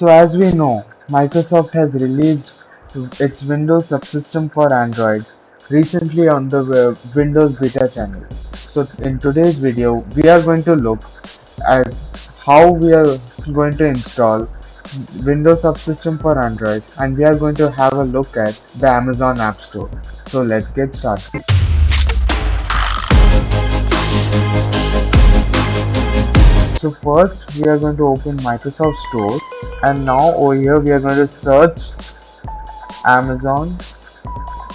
So as we know, Microsoft has released its Windows subsystem for Android recently on the Windows Beta channel. So in today's video, we are going to look as how we are going to install Windows subsystem for Android, and we are going to have a look at the Amazon App Store. So let's get started. So first we are going to open Microsoft Store, and now over here we are going to search Amazon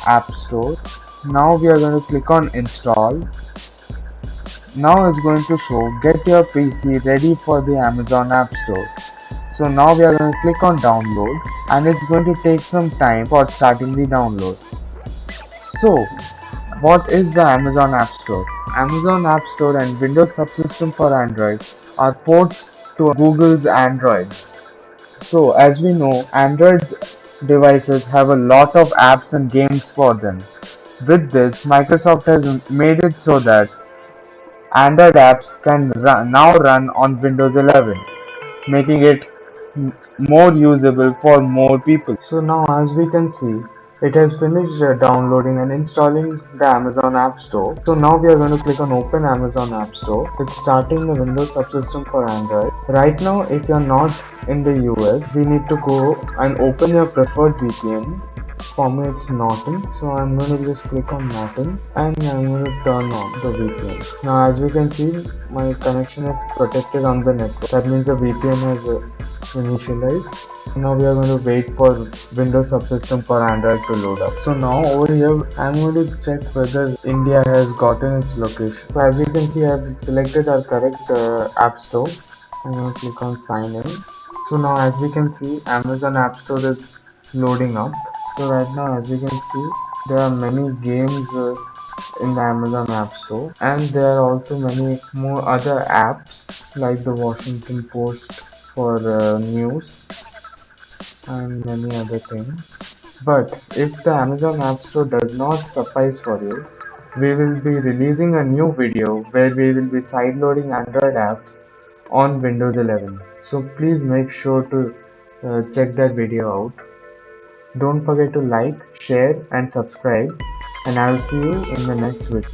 App Store. Now we are going to click on install. Now it's going to show get your PC ready for the Amazon App Store. So now we are going to click on download, and it's going to take some time for starting the download. So what is the Amazon App Store? Amazon App Store and Windows Subsystem for Android are ports to Google's Android. So as we know, Android devices have a lot of apps and games for them. With this, Microsoft has made it so that Android apps can now run on Windows 11, making it more usable for more people. So now as we can see, it has finished downloading and installing the Amazon App Store. So now we are going to click on open Amazon App Store. It's starting the Windows subsystem for Android. Right now, if you're not in the US, we need to go and open your preferred VPN. For me it's Norton, so I'm going to just click on Norton and I'm going to turn on the VPN. Now as we can see, my connection is protected on the network. That means the VPN has initialized. Now we are going to wait for Windows subsystem for Android to load up. So now over here I'm going to check whether India has gotten its location. So as we can see, I have selected our correct app store. I'm going to click on sign in. So now as we can see, Amazon App Store is loading up. So right now as you can see, there are many games in the Amazon App Store, and there are also many more other apps like the Washington Post for news and many other things. But if the Amazon App Store does not suffice for you, we will be releasing a new video where we will be sideloading Android apps on Windows 11. So please make sure to check that video out. Don't forget to like, share and subscribe, and I'll see you in the next video.